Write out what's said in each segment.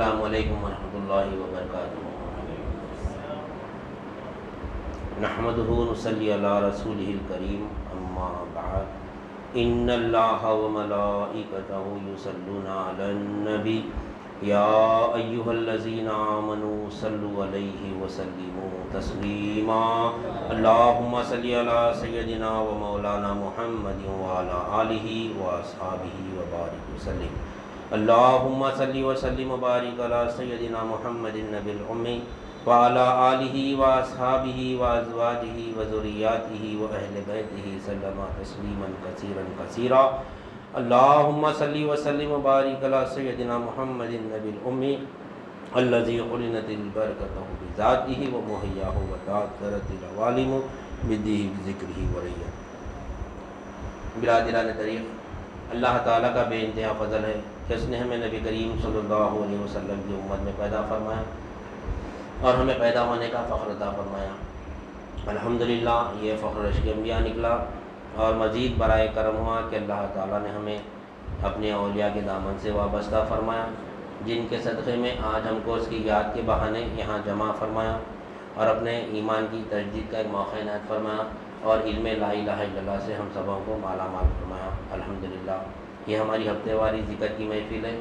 السلام علیکم ورحمۃ اللہ وبرکاتہ۔ نحمدہ ونصلی علی رسولہ الکریم، اما بعد، ان اللہ وملائکتہ یصلون علی النبی یا ایھا الذین آمنوا صلوا علیہ وسلموا تسلیما۔ اللہم صلی علی سیدنا و مولانا محمد وعلی آلہ واصحابہ وبارک وسلم۔ اللہم صلی وسلم وبارک علی سیدنا محمد النبی الامی وعلی آلہ واصحابہ وازواجہ وذریاتہ واہل بیتہ سلم تسلیما کثیرا کثیرا۔ اللہم صلی وسلم وبارک علی سیدنا محمد النبی الامی الذی قرنت البرکۃ بذاتہ ومحیاہ وتعطرت العوالم بدہ بذکرہ وریہ۔ برادران طریق، اللہ تعالیٰ کا بے انتہا فضل ہے کہ اس نے ہمیں نبی کریم صلی اللہ علیہ وسلم کی امت میں پیدا فرمایا اور ہمیں پیدا ہونے کا فخر عطا فرمایا۔ الحمدللہ یہ فخر عشق انبیاء نکلا، اور مزید برائے کرم ہوا کہ اللہ تعالیٰ نے ہمیں اپنے اولیاء کے دامن سے وابستہ فرمایا، جن کے صدقے میں آج ہم کو اس کی یاد کے بہانے یہاں جمع فرمایا اور اپنے ایمان کی تجدید کا ایک موقع عنایت فرمایا، اور علم لا الہ الا اللہ سے ہم سبوں کو مالا مال فرمایا۔ الحمدللہ یہ ہماری ہفتے واری ذکر کی محفل ہے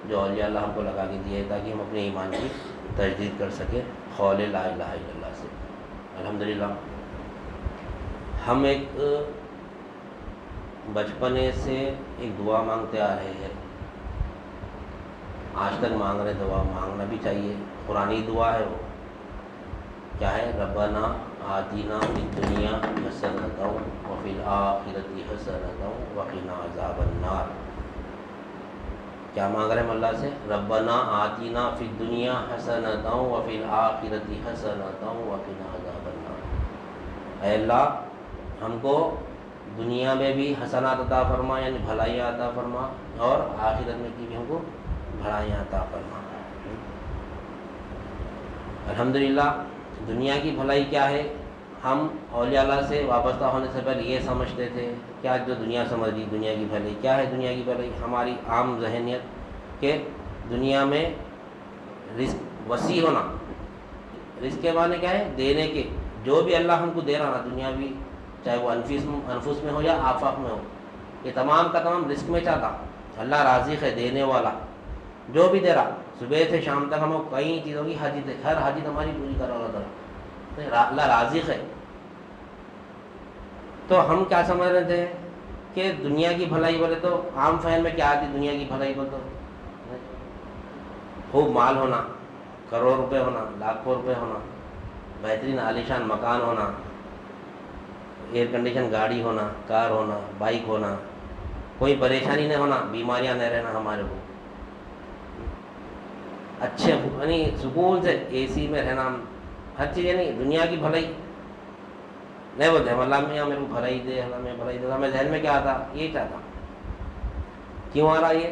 جو اولیاء اللہ ہم کو لگا کے دیے تاکہ ہم اپنے ایمان کی تجدید کر سکیں قول لا الہ الا اللہ سے۔ الحمدللہ ہم ایک بچپنے سے ایک دعا مانگتے آ رہے ہیں، آج تک مانگ رہے، دعا مانگنا بھی چاہیے، قرآنی دعا ہے وہ کیا ہے؟ ربنا آتنا فی الدنیا حسنۃ وفی الآخرۃ حسنۃ وقنا عذاب النار۔ کیا مانگ رہے ہیں ہم اللہ سے؟ ربنا آتنا فی الدنیا حسنۃ وفی الآخرۃ حسنۃ وقنا عذاب النار۔ اے اللہ ہم کو دنیا میں بھی حسنات عطا فرما، یعنی بھلائیاں عطا فرما، اور آخرت میں کی بھی ہم کو بھلائیاں عطا فرما۔ الحمدللہ دنیا کی بھلائی کیا ہے؟ ہم اولیاء اللہ سے وابستہ ہونے سے پہلے یہ سمجھتے تھے، کیا جو دنیا سمجھ لی دنیا کی بھلائی کیا ہے؟ دنیا کی بھلائی ہماری عام ذہنیت کہ دنیا میں رزق وسیع ہونا، رزق کے معنی کیا ہے؟ دینے کے، جو بھی اللہ ہم کو دے رہا نا دنیاوی، چاہے وہ انفس میں ہو یا آفاق میں ہو، یہ تمام کا تمام رزق میں چاہتا۔ اللہ رازق ہے، دینے والا، جو بھی دے رہا، صبح سے شام تک ہم کئی چیزوں کی حاجت ہے، ہر حاجت ہماری پوری کر رہا تھا، اللہ رازق ہے۔ تو ہم کیا سمجھ رہے تھے کہ دنیا کی بھلائی بولے تو عام فہم میں کیا آتی؟ دنیا کی بھلائی بولے تو خوب مال ہونا، کروڑ روپے ہونا، لاکھوں روپے ہونا، بہترین عالیشان مکان ہونا، ایئر کنڈیشن گاڑی ہونا، کار ہونا، بائک ہونا، کوئی پریشانی نہیں ہونا، بیماریاں نہیں رہنا ہمارے کو، اچھے یعنی سکون سے اے سی میں رہنا، ہر چیز یعنی دنیا کی بھلائی نہیں بولتے ہم اللہ میاں میرے کو بھلائی دے، اللہ میں بھلائی دے۔ ہمیں ذہن میں کیا آتا؟ یہ چاہتا۔ کیوں آ رہا یہ؟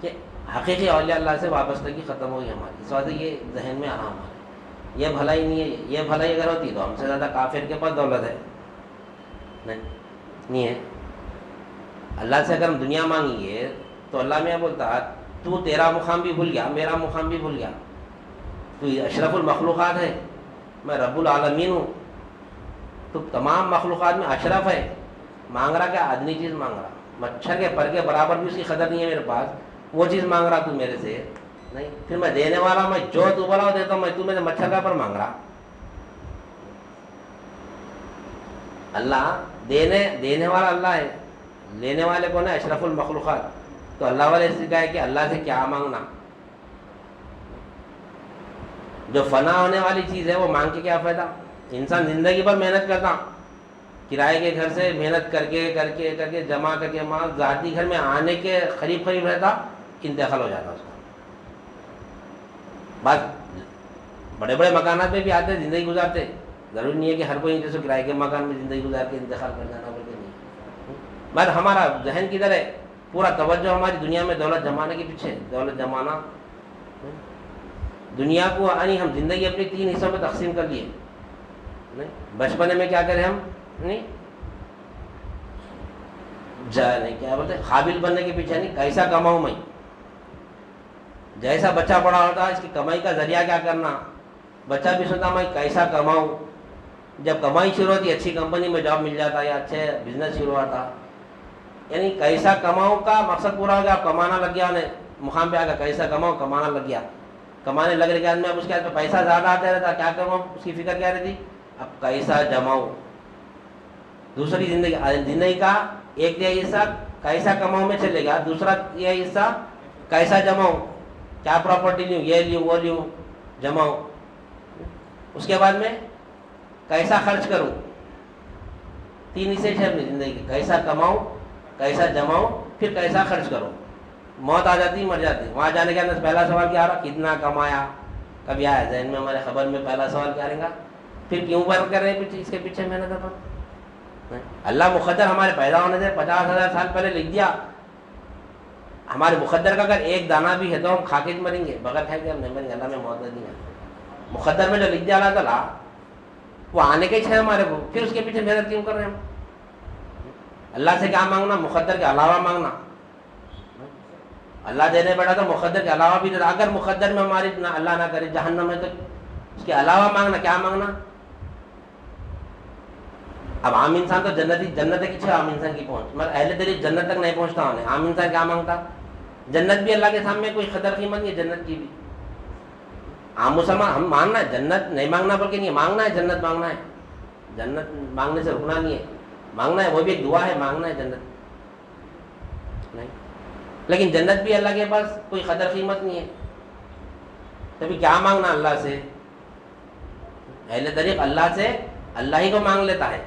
کہ حقیقی اولیاء اللہ سے وابستگی ختم ہوئی ہماری، اس وجہ سے یہ ذہن میں آ رہا ہمارے، یہ بھلائی نہیں ہے۔ یہ بھلائی اگر ہوتی تو ہم سے زیادہ کافر کے پاس دولت ہے، نہیں ہے۔ اللہ سے اگر ہم دنیا مانگیے تو اللہ میاں بولتا تو تیرا مقام بھی بھول گیا، میرا مقام بھی بھول گیا، تو اشرف المخلوقات ہے، میں رب العالمین ہوں، تو تمام مخلوقات میں اشرف ہے۔ مانگ رہا کیا؟ آدمی چیز مانگ رہا، مچھر کے پر کے برابر بھی اس کی قدر نہیں ہے میرے پاس، وہ چیز مانگ رہا تو میرے سے نہیں۔ پھر میں دینے والا، میں جو تو بولا دیتا ہوں، میں تو میرے مچھر کا پر مانگ رہا۔ اللہ دینے والا اللہ ہے، لینے والے کون ہے؟ اشرف المخلوقات۔ تو اللہ والے سے کہا ہے کہ اللہ سے کیا مانگنا؟ جو فنا ہونے والی چیز ہے وہ مانگ کے کیا فائدہ؟ انسان زندگی بھر محنت کرتا، کرائے کے گھر سے محنت کر کے جمع کر کے مال ذاتی گھر میں آنے کے قریب رہتا، انتقال ہو جاتا اس کا۔ بس بڑے بڑے مکانات میں بھی آتے، زندگی گزارتے، ضروری نہیں ہے کہ ہر کوئی جیسے کرائے کے مکان میں زندگی گزار کے انتقال کر جانا بولتے نہیں۔ بس ہمارا ذہن کدھر ہے؟ پورا توجہ ہماری دنیا میں دولت جمانے کے پیچھے، دولت جمانا، دنیا کو یعنی ہم زندگی اپنی 3 حصوں میں تقسیم کر لیے۔ بچپنے میں کیا کریں ہم؟ نہیں کیا بولتے قابل بننے کے پیچھے، نہیں کیسا کماؤں میں، جیسا بچہ بڑا ہوتا ہے اس کی کمائی کا ذریعہ کیا کرنا، بچہ بھی سوچتا میں کیسا کماؤں. جب کمائی شروع ہوتی اچھی کمپنی میں جاب مل جاتا یا اچھے بزنس شروع ہوتا، یعنی کیسا کماؤں کا مقصد پورا ہو گیا. اب کمانا لگ گیا، انہیں مقام پہ آ گیا کیسا کماؤں، کمانا لگ گیا. کمانے لگنے کے بعد میں اب اس کے ہاتھ میں پیسہ زیادہ آتا رہتا، کیا کماؤں اس کی فکر کیا رہتی، اب کیسا جماؤں. دوسری زندگی کا ایک یہ حصہ کیسا کماؤں میں چلے گا، دوسرا یہ حصہ کیسا جماؤں، کیا پراپرٹی لوں، یہ لوں وہ لوں جماؤں. اس کے بعد میں کیسا خرچ کروں. تین حصے ہیں اپنی زندگی کے، کیسا کماؤں، کیسا جماؤں، پھر کیسا خرچ کروں. موت آ جاتی مر جاتی. وہاں جانے کے اندر پہلا سوال کیا آ رہا، کتنا کمایا. کبھی آیا ذہن میں ہمارے خبر میں پہلا سوال کیا رہے گا، پھر کیوں بر کر رہے ہیں اس کے پیچھے محنت اپن. اللہ مقدر ہمارے پیدا ہونے سے 50,000 سال پہلے لکھ دیا. ہمارے مقدر کا اگر ایک دانہ بھی ہے تو ہم کھا کے مریں گے، بغیر کھائے کے ہم نہیں مریں گے. اللہ میں موت نہیں ہے. مقدر میں جو لکھ دیا اللہ تعالیٰ وہ آنے کے ہے ہمارے کو، پھر اس کے پیچھے محنت کیوں کر رہے ہیں ہم. اللہ سے کیا مانگنا، مقدر کے علاوہ مانگنا. اللہ دینے پڑا تو مقدر کے علاوہ بھی دیتا. اگر مقدر میں ہماری اللہ نہ کرے جہنم ہے تو اس کے علاوہ مانگنا. کیا مانگنا. اب عام انسان تو جنت کی چھے عام انسان کی پہنچ، مگر اہل دل جنت تک نہیں پہنچتا ہونے. عام انسان کیا مانگتا، جنت بھی اللہ کے سامنے کوئی قدر قیمت نہیں ہے جنت کی بھی. عام مسلمان ہم مانگنا ہے جنت نہیں مانگنا بلکہ نہیں مانگنا ہے، جنت مانگنا ہے. جنت مانگنے سے رکنا نہیں ہے، مانگنا ہے. وہ بھی ایک دعا ہے، مانگنا ہے جنت نہیں. لیکن جنت بھی اللہ کے پاس کوئی قدر قیمت نہیں ہے. تبھی کیا مانگنا اللہ سے. اہل طریق اللہ سے اللہ ہی کو مانگ لیتا ہے.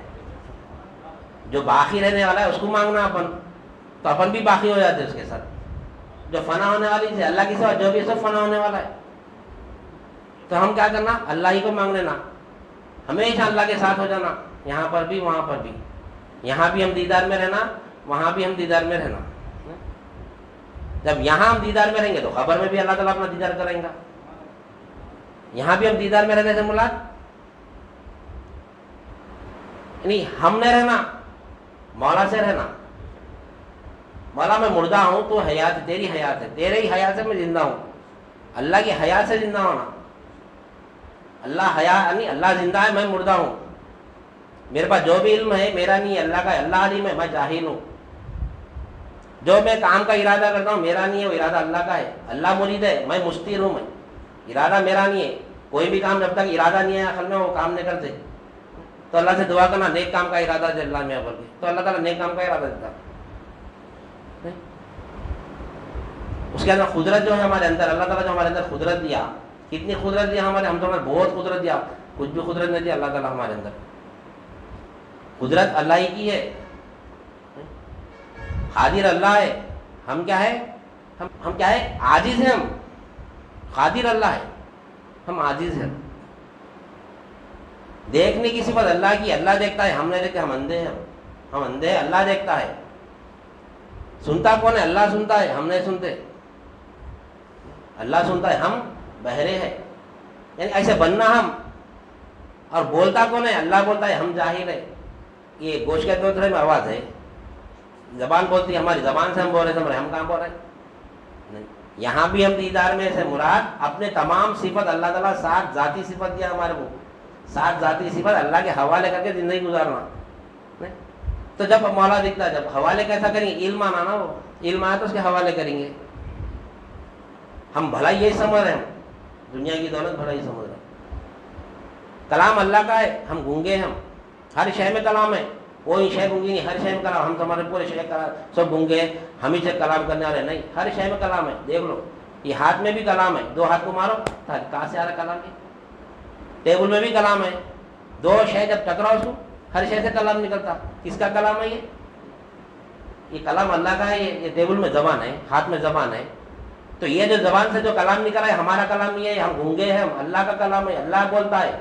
جو باقی رہنے والا ہے اس کو مانگنا اپن، تو اپن بھی باقی ہو جاتے اس کے ساتھ. جو فنا ہونے والی سے اللہ کی سوا جو بھی سب فنا ہونے والا ہے. تو ہم کیا کرنا، اللہ ہی کو مانگ لینا. ہمیشہ اللہ کے ساتھ ہو جانا، یہاں پر بھی وہاں پر بھی. یہاں بھی ہم دیدار میں رہنا، وہاں بھی ہم دیدار میں رہنا. جب یہاں ہم دیدار میں رہیں گے تو خبر میں بھی اللہ تعالیٰ اپنا دیدار کریں گا. یہاں بھی ہم دیدار میں رہنے سے مراد یعنی ہم نے رہنا، مولا سے رہنا. مولا میں مردہ ہوں تو حیات تیری حیات ہے، تیرے ہی حیات سے میں زندہ ہوں. اللہ کی حیات سے زندہ ہونا. اللہ حیات یعنی اللہ زندہ ہے، میں مردہ ہوں. میرے پاس جو بھی علم ہے میرا نہیں ہے، اللہ کا ہے. اللہ علیم ہے، میں جاہل ہوں. جو میں کام کا ارادہ کرتا ہوں میرا نہیں ہے، وہ ارادہ اللہ کا ہے. اللہ مرید ہے، میں مستیر ہوں. میں ارادہ میرا نہیں ہے. کوئی بھی کام جب تک ارادہ نہیں ہے عقل میں وہ کام نہیں کرتے. تو اللہ سے دعا کرنا نیک کام کا ارادہ دے اللہ میں بول کے، تو اللہ تعالیٰ نیک کام کا ارادہ دیتا. اس کے اندر قدرت جو ہے ہمارے اندر، اللہ تعالیٰ جو ہمارے اندر قدرت دیا، کتنی قدرت دیا ہمارے، ہم تو بہت قدرت دیا. کچھ بھی قدرت نہیں دیا اللہ تعالیٰ ہمارے اندر. قدرت اللہ ہی کی ہے. قادر اللہ ہے. ہم کیا ہے، ہم کیا ہے، عاجز ہیں. ہم قادر اللہ ہے، ہم عاجز ہیں. دیکھنے کی صفت اللہ کی، اللہ دیکھتا ہے، ہم نہیں دیکھتے. ہم اندھے ہیں، ہم اندھے ہیں، اللہ دیکھتا ہے. سنتا کون ہے، اللہ سنتا ہے، ہم نہیں سنتے. اللہ سنتا ہے، ہم بہرے ہیں. یعنی ایسے بننا ہم. اور بولتا کون ہے، اللہ بولتا ہے، ہم جاہل ہیں. یہ گوشت کے دوسرے میں آواز ہے، زبان بولتی ہے، ہماری زبان سے ہم بول رہے ہیں، ہم کہاں بول رہے ہیں. یہاں بھی ہم دیدار میں سے مراد اپنے تمام صفت اللہ تعالیٰ 7 ذاتی صفت دیا ہمارے کو. 7 ذاتی صفت اللہ کے حوالے کر کے زندگی گزارنا. تو جب مولا دکھتا ہے، جب حوالے کیسا کریں گے، علم آنا نا. وہ علم آیا تو اس کے حوالے کریں گے. ہم بھلا یہی سمجھ رہے ہیں، دنیا کی دولت بھلا ہی سمجھ رہے ہیں. کلام اللہ کا ہے، ہم گونگے ہیں. ہم ہر شے میں کلام ہے، کوئی شے گونگی نہیں، ہر شے میں کلام. ہم تو ہمارے پورے شے کلام سب گونگے ہیں، ہم ہی سے کلام کرنے والے نہیں. ہر شے میں کلام ہے. دیکھ لو یہ ہاتھ میں بھی کلام ہے. 2 ہاتھ کو مارو کہاں سے آ رہا کلام ہے. ٹیبل میں بھی کلام ہے. 2 شے جب ٹکراؤ اس کو ہر شے سے کلام نکلتا. کس کا کلام ہے یہ کلام اللہ کا ہے. یہ ٹیبل میں زبان ہے، ہاتھ میں زبان ہے. تو یہ جو زبان سے جو کلام نکلا ہے ہمارا کلام نہیں ہے. ہم گونگے ہیں، ہم اللہ کا کلام ہے، اللہ بولتا ہے.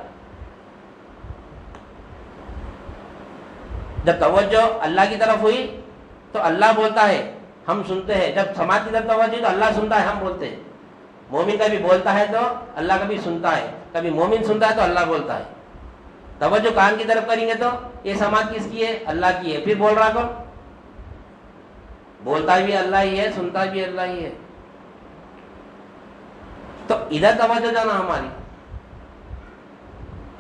جب توجہ اللہ کی طرف ہوئی تو اللہ بولتا ہے، ہم سنتے ہیں. جب سماعت کی طرف توجہ ہوئی تو اللہ سنتا ہے، ہم بولتے ہیں. مومن کبھی بولتا ہے تو اللہ کبھی سنتا ہے، کبھی مومن سنتا ہے تو اللہ بولتا ہے. توجہ کان کی طرف کریں گے تو یہ سماعت کس کی ہے، اللہ کی ہے. پھر بول رہا کون، بولتا بھی اللہ ہی ہے، سنتا بھی اللہ ہی ہے. ادھر توجہ جانا ہماری.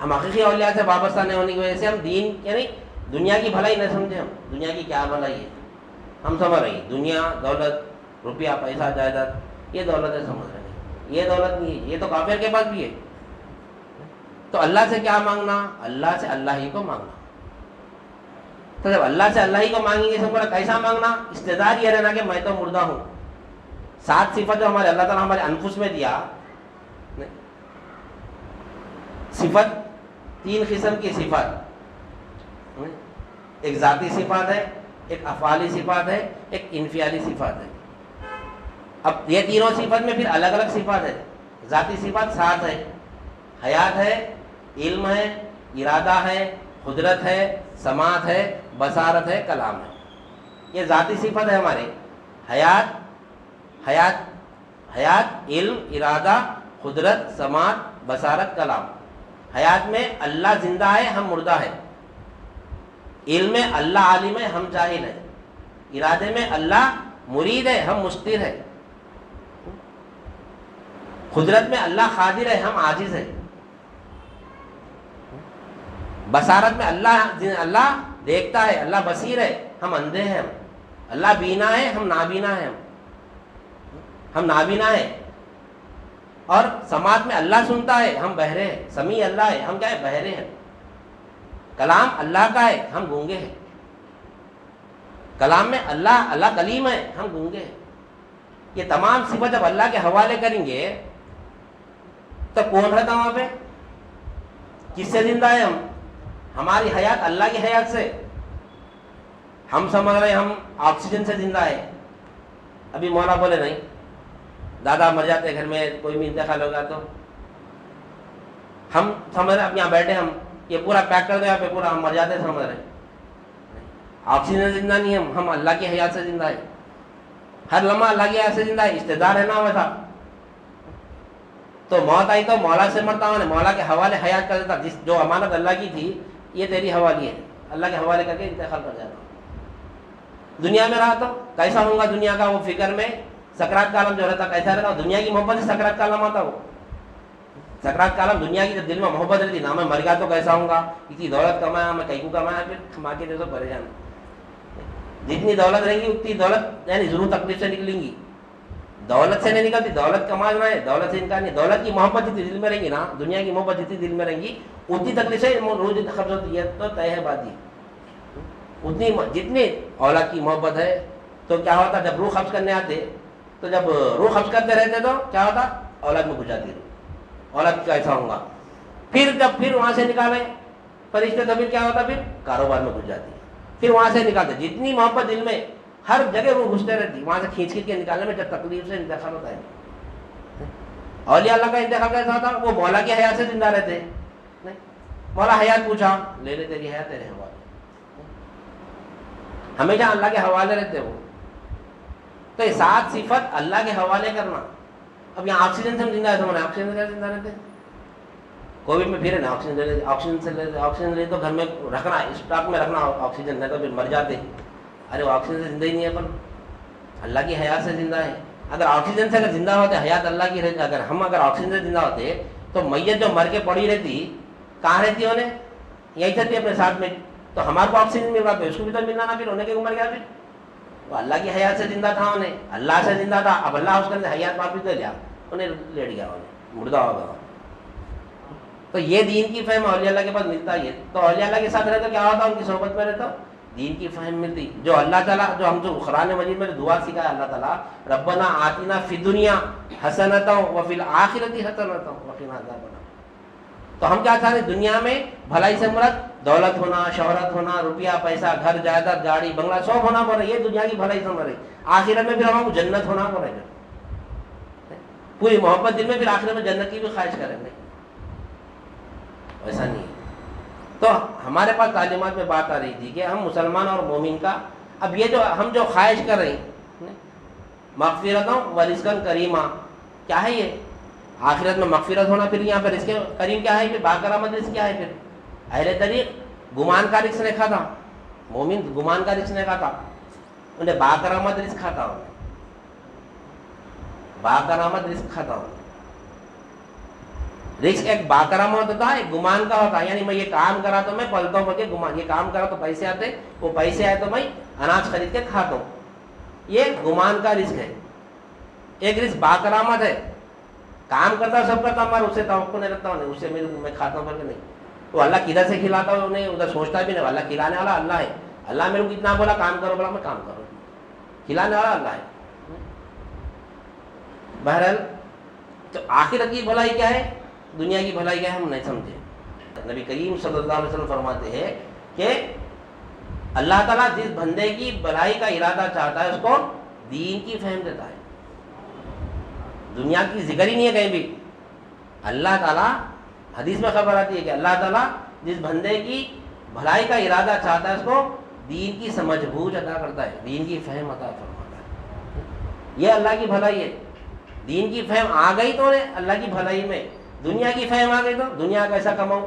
ہم حقیقی اولیاء سے وابستہ نہیں ہونے کی وجہ سے ہم دین یعنی دنیا کی بھلائی نہ سمجھیں. ہم دنیا کی کیا بھلائی ہے ہم سمجھ رہے ہیں, دنیا دولت روپیہ پیسہ جائیداد یہ دولت ہے سمجھ رہے ہیں, یہ دولت نہیں ہے, یہ تو کافر کے پاس بھی ہے. تو اللہ سے کیا مانگنا؟ اللہ سے اللہ ہی کو مانگنا. تو جب اللہ سے اللہ ہی کو مانگیں گے سب کو کیسا مانگنا؟ استعداد یہ رہنا کہ میں تو مردہ ہوں. 7 صفت جو ہمارے اللہ تعالیٰ ہمارے انفس میں دیا, صفت 3 قسم کی صفت, ایک ذاتی صفات ہے, ایک افعالی صفات ہے, ایک انفعالی صفات ہے. اب یہ تینوں صفت میں پھر الگ الگ صفات ہے. ذاتی صفات 7 ہے, حیات ہے, علم ہے, ارادہ ہے, قدرت ہے, سماعت ہے, بصارت ہے, کلام ہے. یہ ذاتی صفت ہے ہمارے. حیات علم ارادہ قدرت سماعت بصارت کلام. حیات میں اللہ زندہ ہے ہم مردہ ہے. علم میں اللہ عالم ہے ہم جاہل ہے. ارادے میں اللہ مرید ہے ہم مستر ہے. قدرت میں اللہ قادر ہے ہم عاجز ہے. بصارت میں اللہ دیکھتا ہے اللہ بصیر ہے ہم اندھے ہیں. اللہ بینا ہے ہم نابینا ہیں. ہم نابینا ہیں. اور سماعت میں اللہ سنتا ہے ہم بہرے ہیں. سمیع اللہ ہے ہم کیا ہے بہرے ہیں. کلام اللہ کا ہے ہم گونگے ہیں. کلام میں اللہ کلیم ہے ہم گونگے ہیں. یہ تمام صفات جب اللہ کے حوالے کریں گے تو کون رہتا وہاں پہ؟ کس سے زندہ ہے ہم؟ ہماری حیات اللہ کی حیات سے. ہم سمجھ رہے ہیں ہم آکسیجن سے زندہ ہے. ابھی مولا بولے نہیں, دادا مر جاتے گھر میں کوئی بھی انتقال ہوگا تو ہم سمجھ رہے اب یہاں بیٹھے ہم یہ پورا پیک کر دیں یہاں پہ پورا ہم مر جاتے سمجھ رہے. آکسیجن سے زندہ نہیں ہم اللہ کی حیات سے زندہ ہے. ہر لمحہ اللہ کی حیات سے زندہ ہے. استعدار ہے نا ویسا. تو موت آئی تو مولا سے مرتا ہوں, مولا کے حوالے حیات کر دیتا. جو امانت اللہ کی تھی یہ تیری حوالی ہے, اللہ کے حوالے کر کے انتقال کر جاتا. دنیا میں رہا تو کیسا ہوں گا دنیا کا وہ فکر میں. سکرات کا عالم جو رہتا کیسا رہتا؟ دنیا کی محبت سے سکرات کا عالم آتا. وہ سکرات کا عالم دنیا کی جب دل میں محبت رہتی نا, میں مر گیا تو کیسا ہوں گا, اتنی دولت کمایا میں کہیں کو کمایا پھر کما کے دے دو بھرے جانا. جتنی دولت رہے گی اتنی دولت یعنی ضرور تکلیف سے نکلیں گی. دولت سے نہیں نکلتی, دولت کمانا ہے, دولت سے انکار نہیں. دولت کی محبت جتنی دل میں رہیں گی نا, دنیا کی محبت جتنی دل میں رہیں گی اتنی تکلیف سے روز خرچ ہوتی ہے. تو طے ہے بات. اتنی جتنی اولاد کی محبت ہے تو کیا ہوتا جب روح قبض کرنے آتے, تو جب روح قبض کرتے رہتے تو کیا ہوتا اولاد میں گھس جاتی. اولاد کیسا ہوں گا. پھر وہاں سے نکالے فرشتے تو پھر کیا ہوتا, پھر کاروبار میں گھس جاتی. پھر وہاں سے نکالتے. جتنی محبت دل میں ہر جگہ وہ گھستے رہتی, وہاں سے کھینچ کے نکالنے میں جب تکلیف سے انتقال ہوتا ہے. اولیاء اللہ کا انتقال کیسا ہوتا؟ وہ مولا کی حیات سے زندہ رہتے. مولا حیات پوچھا لے لے تیری حیات تیرے حوالے, ہمیشہ اللہ کے حوالے رہتے وہ. تو یہ 7 صفت اللہ کے حوالے کرنا. اب یہاں آکسیجن سے ہم زندہ رہتے ہیں, آکسیجن سے زندہ رہتے ہیں. کووڈ میں پھر نا آکسیجن لے تو گھر میں رکھنا, اسٹاک میں رکھنا آکسیجن, نہیں تو پھر مر جاتے. ارے وہ آکسیجن سے زندہ ہی نہیں ہے, پر اللہ کی حیات سے زندہ ہے. اگر آکسیجن سے اگر زندہ ہوتے, حیات اللہ کی رہتی, اگر آکسیجن سے زندہ ہوتے تو میت جو مر کے پڑی رہتی کہاں رہتی انہیں؟ یہی تھتی اپنے ساتھ میں. تو ہمارے کو آکسیجن مل رہا تو اس کو بھی تو ملنا نا, پھر ہونے کے عمر گیا. پھر وہ اللہ کی حیات سے زندہ تھا, انہیں اللہ سے زندہ تھا. اب اللہ اس کے حیات واپس دے لیا, انہیں لیٹ گیا, انہیں مردہ ہوگا. تو یہ دین کی فہم اولیاء اللہ کے پاس ملتا ہی ہے. تو اولیاء اللہ کے ساتھ رہتا کیا ہوتا, ان کی صحبت میں رہتا دین کی فہم ملتی. جو اللہ تعالیٰ جو ہم جو قرآن مجید میں دعا سکھایا اللہ تعالیٰ, ربنا آتنا فی الدنیا حسنۃ وفی الآخرۃ حسنۃ وقنا عذاب النار. تو ہم کیا چاہتے ہیں دنیا میں بھلائی سے مراد دولت ہونا, شہرت ہونا, روپیہ پیسہ, گھر جائیداد, گاڑی بنگلہ سب ہونا پڑ رہا ہے. یہ دنیا کی بھلائی سے مرے. آخرت میں پھر ہم کو جنت ہونا پڑے گا. پوری محبت دل میں, پھر آخرت میں جنت کی بھی خواہش کریں گے. ایسا نہیں ہے. تو ہمارے پاس تعلیمات میں بات آ رہی تھی کہ ہم مسلمان اور مومن کا, اب یہ جو ہم جو خواہش کر رہے ہیں مغفرتوں و رزقاً کریما, کیا ہے یہ؟ آخرت میں مغفرت ہونا, پھر یہاں پہ رزق کریم کیا ہے, پھر باکرامت رزق کیا ہے؟ پھر اہل طریق گمان کا رزق نہیں کھاتا, مومن گمان کا رزق نہیں کھاتا, انہیں باکرامت رزق کھاتا ہوں, باکرامت رزق کھاتا ہوں. رزق ایک باکرامت ہوتا ہے، ایک گمان کا ہوتا ہے، یعنی میں یہ کام کرا تو میں پلتا ہوں بلکہ گمان، یہ کام کرا تو پیسے آتے، وہ پیسے آئے تو میں اناج خرید کے کھاتا ہوں، یہ گمان کا رزق ہے۔ ایک رزق باکرامت ہے، کام کرتا سب کرتا ہوں، اس سے توقع نہیں رکھتا ہوں، اس سے میں کھاتا ہوں بلکہ نہیں، تو اللہ کدھر سے کھلاتا ہوں نہیں، ادھر سوچتا بھی نہیں، اللہ کھلانے والا اللہ ہے، اللہ میرے کو کتنا بولا کام کرو، بولا میں کام کروں، کھلانے والا اللہ ہے۔ بہرحال تو آخرت کی بھلائی کیا ہے، دنیا کی بھلائی کیا ہے، ہم نہیں سمجھے۔ نبی کریم صلی اللہ علیہ وسلم فرماتے ہیں کہ اللہ تعالیٰ جس بندے کی بھلائی کا ارادہ چاہتا ہے اس کو دین کی فہم دیتا ہے، دنیا کی ذکر ہی نہیں ہے کہیں بھی۔ اللہ تعالیٰ، حدیث میں خبر آتی ہے کہ اللہ تعالیٰ جس بندے کی بھلائی کا ارادہ چاہتا ہے اس کو دین کی سمجھ بوجھ عطا کرتا ہے، دین کی فہم عطا فرماتا ہے، یہ اللہ کی بھلائی ہے۔ دین کی فہم آ گئی تو اللہ کی بھلائی میں، دنیا کی فہم آ گئی تو دنیا کیسا کماؤں،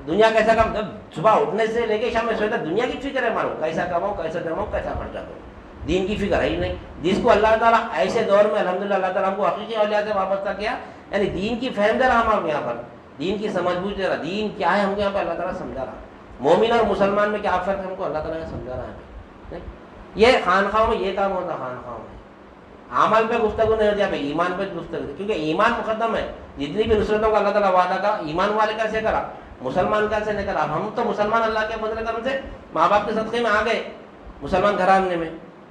دنیا کیسا کم، جب صبح اٹھنے سے لے کے شام میں سوتا دنیا کی فکر ہے مارو، کیسا کماؤں، کیسا جماؤں، کیسا خرچہ کروں، دین کی فکر ہے ہی نہیں۔ جس کو اللہ تعالیٰ ایسے دور میں الحمدللہ اللہ تعالیٰ ہم کو حقیقی اولیاء سے وابستہ کیا، یعنی دین کی فہم دے رہا ہمارے یہاں پر، دین کی سمجھ بوجھ دے رہا، دین کیا ہے ہم کو یہاں پہ اللہ تعالیٰ سمجھا رہا، مومن اور مسلمان میں کیا فرق ہے ہم کو اللہ تعالیٰ نے سمجھا رہا ہے۔ یہ خانخواہوں میں یہ کام ہوتا ہے، خانخواہوں میں عمل پہ گفتگو نہیں ہوتی، ہے ایمان پہ گفتگو، کیونکہ ایمان مقدم ہے۔ جتنی بھی نصرتوں کا اللہ تعالیٰ وعدہ کا ایمان والے کیسے کرا، مسلمان کیسے نہیں کرا، ہم تو مسلمان اللہ کے فضل کرم سے ماں باپ کے صدقے میں آ گئے، مسلمان گھرانے میں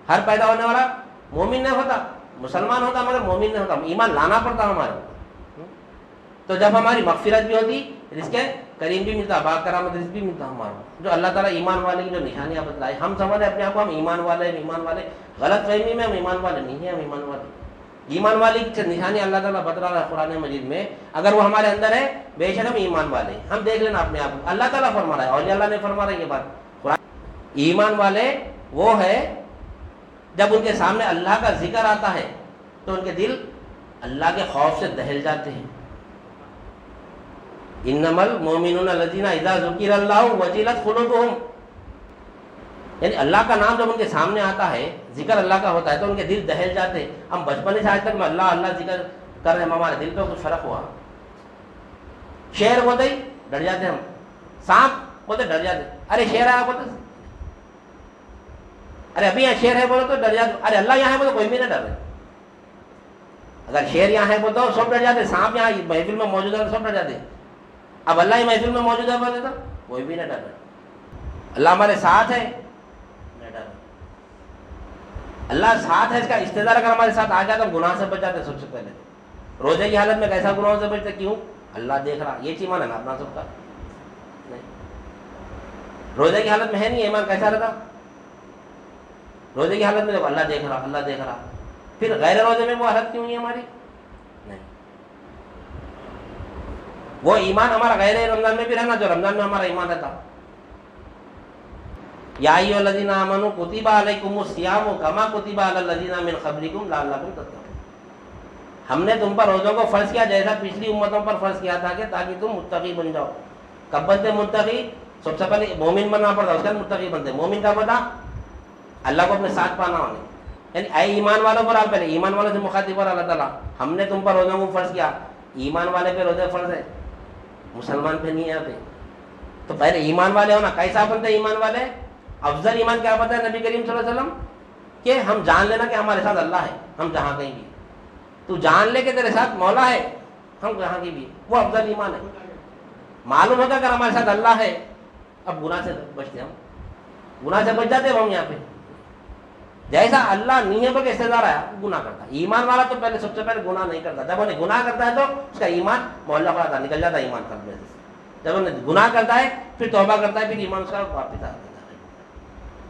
ہر پیدا ہونے والا مومن نہیں ہوتا، مسلمان ہوتا مگر مومن نہیں ہوتا، ایمان لانا پڑتا ہمارے۔ تو جب ہماری مغفرت بھی ہوتی، رزق کریم بھی ملتا، باکرامت رزق بھی ملتا ہمارا، جو اللہ تعالیٰ ایمان والے کی جو نشانیاں بتلائی، ہم سمجھے اپنے آپ کو ہم ایمان والے ہیں، ایمان والے، غلط فہمی میں ہم ایمان والے نہیں ہیں، ہم ایمان والے۔ ایمان والی کی نشانی اللہ تعالیٰ بتلا رہا ہے قرآن مجید میں، اگر وہ ہمارے اندر ہے بے شک ہم ایمان والے ہیں۔ ہم دیکھ لینا اپنے آپ کو، اللہ تعالیٰ فرما رہا ہے اور اللہ نے فرما رہا ہے یہ بات قرآن۔ ایمان والے وہ ہے جب ان کے سامنے اللہ کا ذکر آتا ہے تو ان کے دل اللہ کے خوف سے دہل جاتے ہیں۔ انما المؤمنون الذین اذا ذکر اللہ وجلت قلوبہم، یعنی اللہ کا نام جب ان کے سامنے آتا ہے، ذکر اللہ کا ہوتا ہے تو ان کے دل دہل جاتے ہیں۔ ہم بچپن سے آج تک میں اللہ اللہ ذکر کر رہے ہیں، ہمارے دل پہ کچھ فرق ہوا، شیر بولتے ہی ڈر جاتے ہم، سانپ بولتے ڈر جاتے، ارے شیر آیا بولتے، ارے ابھی یہاں شیر ہے بولو تو ڈر جاتے، ارے اللہ یہاں ہے بولو کوئی بھی نہ ڈر رہے۔ اگر شیر یہاں ہے بولتے تو سب ڈر جاتے، سانپ یہاں محفل میں موجود ہے سب ڈر جاتے، اب اللہ ہی محفل میں موجود ہے بولتے تو کوئی بھی نہ ڈر رہے۔ اللہ ہمارے ساتھ ہے، اللہ ساتھ ہے، اس کا استدار اگر ہمارے ساتھ آ جاتا ہم گناہ سے بچ جاتے۔ سب سے پہلے روزے کی حالت میں کیسا گناہوں سے بچتے، کیوں؟ اللہ دیکھ رہا، یہ ایمان ہے نا اپنا سب کا نہیں۔ روزے کی حالت میں ہے نہیں ایمان، کیسا رہتا؟ روزے کی حالت میں دیکھو اللہ دیکھ رہا، اللہ دیکھ رہا، پھر غیر روزے میں وہ حالت کیوں نہیں ہماری؟ نہیں، وہ ایمان ہمارا غیر رمضان میں بھی رہنا جو رمضان میں ہمارا ایمان رہتا۔ یا ایھا الذین آمنوا کتب علیکم الصیام کما کتب علی الذین من قبلکم لعلکم تتقون، ہم نے تم پر روزوں کو فرض کیا جیسا پچھلی امتوں پر فرض کیا تھا کہ تاکہ تم متقی بن جاؤ۔ کب بنتے متقی؟ سب سے پہلے مومن بننا پڑتا، اس کے بعد متقی بنتے۔ مومن کا بتا اللہ کو اپنے ساتھ پانا ہونے، یعنی اے ایمان والوں پر پہلے ایمان والوں سے مخاطب اور اللہ تعالیٰ ہم نے تم پر روزوں کو فرض کیا، ایمان والے پہ روزے فرض ہے، مسلمان پہ نہیں آتے۔ تو پہلے ایمان والے ہونا، کیسا بنتے ایمان والے؟ افضل ایمان کیا بتا ہے نبی کریم صلی اللہ علیہ وسلم کہ ہم جان لینا کہ ہمارے ساتھ اللہ ہے، ہم جہاں کہیں بھی، تو جان لے کہ تیرے ساتھ مولا ہے، ہم جہاں کی بھی، وہ افضل ایمان ہے۔ معلوم ہوگا اگر ہمارے ساتھ اللہ ہے، اب گناہ سے بچتے، ہم گناہ سے بچ جاتے ہم یہاں پہ۔ جیسا اللہ نہیں ہے بلکہ استدار آیا گناہ کرتا، ایمان والا تو پہلے سب سے پہلے گناہ نہیں کرتا، جب انہیں گناہ کرتا ہے تو اس کا ایمان محلہ خراب نکل جاتا ہے، ایمان ختم میں سے۔ جب انہیں گناہ کرتا ہے پھر توبہ کرتا ہے، پھر ایمان اس کا واپس آتا ہے۔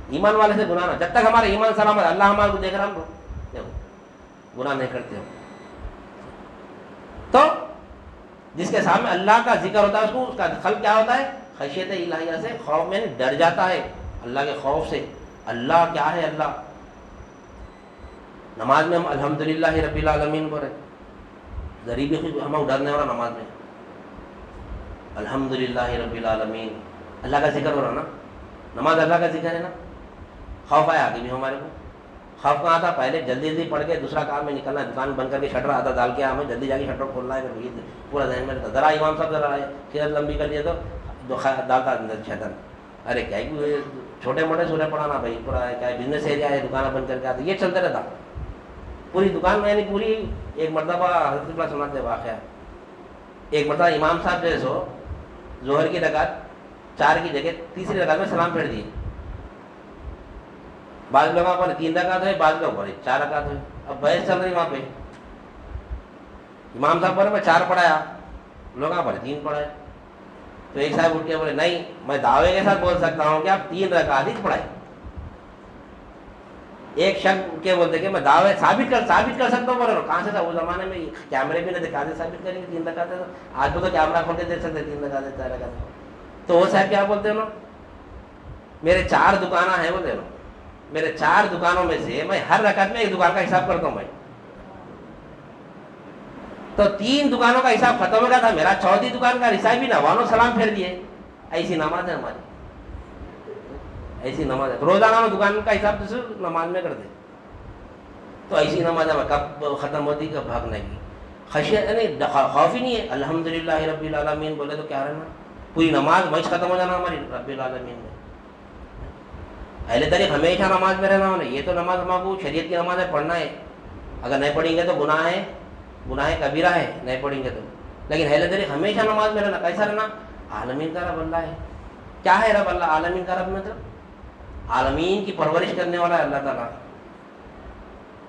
ایمان والے سے گناہ نہ، جب تک ہمارا ایمان سلامت، اللہ ہمارے کو دیکھ رہا، ہم کو دیکھو گناہ نہیں کرتے ہم۔ تو جس کے سامنے اللہ کا ذکر ہوتا ہے اس کو اس کا خلق کیا ہوتا ہے؟ خشیت الہیہ سے، خوف میں ڈر جاتا ہے اللہ کے خوف سے۔ اللہ کیا ہے؟ اللہ نماز میں ہم الحمدللہ رب العالمین بولے، غریبی ہمیں ڈرنے والا نماز میں الحمدللہ رب العالمین، اللہ کا ذکر ہو رہا نا، نماز اللہ کا ذکر ہے نا، خوف آیا آگے بھی ہمارے کو، خوف کہاں تھا؟ پہلے جلدی جلدی پڑھ کے دوسرا کام میں نکلنا، دکان بند کر کے شٹر آتا ڈال کے ہمیں جلدی جا کے شٹر کھولنا ہے، پھر یہ پورا ذہن میں رہتا، ذرا امام صاحب ذرا آئے سیرت لمبی کر لیے تو ڈالتا اندر شیطان، ارے کیا چھوٹے موٹے سورے پڑھانا بھائی، پورا کیا بزنس ایریا ہے، دکانیں بند کر کے آتے، یہ چلتا رہتا پوری دکان میں، یعنی پوری۔ ایک مرتبہ حضرت اللہ سناتے واقعہ، ایک مرتبہ امام صاحب جو ہے سو ظہر کی رکعت 4 کی جگہ تیسری رکعت میں سلام پھیر دیے، بعض لوگوں پر 3 رکعت ہوئے، بعض لوگوں پر 4 رکعت ہوئے، اب بحث چل رہی وہاں پہ، امام صاحب پر میں 4 پڑھایا، لوگوں پر 3 پڑھائے، تو ایک صاحب اٹھ کے بولے نہیں میں دعوے کے ساتھ بول سکتا ہوں کہ آپ 3 رکعت ہی پڑھائے۔ ایک شخص اٹھ کے بولتے کہ میں دعوے ثابت کر سکتا ہوں، بولے کہاں سے تھا؟ اس زمانے میں کیمرے بھی نہ دکھا دے ثابت کریں گے 3 رکعت ہے، آج تو کیمرہ کھول کے دیکھ سکتے 3 رکعت ہے 4 رکعت ہے۔ تو وہ صاحب کیا بولتے ہیں نا، میرے 4 دکانیں ہیں، بولتے نا میرے 4 دکانوں میں سے میں ہر رکعت میں 1 دکان کا حساب کرتا ہوں بھائی، تو 3 دکانوں کا حساب ختم ہو گیا تھا، میرا 4تھی دکان کا حساب بھی نہ وانو سلام پھیر دیے۔ ایسی نماز ہے ہماری، ایسی نماز ہے، روزانہ میں دکان کا حساب تو نماز میں کرتے، تو ایسی نماز ہے کب ختم ہوتی کب بھاگنے کی خشیت، یعنی خوف ہی نہیں ہے۔ الحمدللہ رب العالمین بولے تو کیا رہنا، پوری نماز وہیں ختم ہو جانا ہماری رب العالمین میں۔ اہل طریق ہمیشہ نماز میں رہنا ہونا، یہ تو نماز ہمارے شریعت کی نماز ہے، پڑھنا ہے، اگر نہیں پڑھیں گے تو گناہ ہے، گناہ کبیرہ ہے نہیں پڑھیں گے تو، لیکن اہل طریق ہمیشہ نماز میں رہنا۔ کیسا رہنا؟ عالمین کا رب اللہ ہے۔ کیا ہے رب اللہ؟ عالمین کا رب مطلب عالمین کی پرورش کرنے والا ہے اللہ تعالیٰ،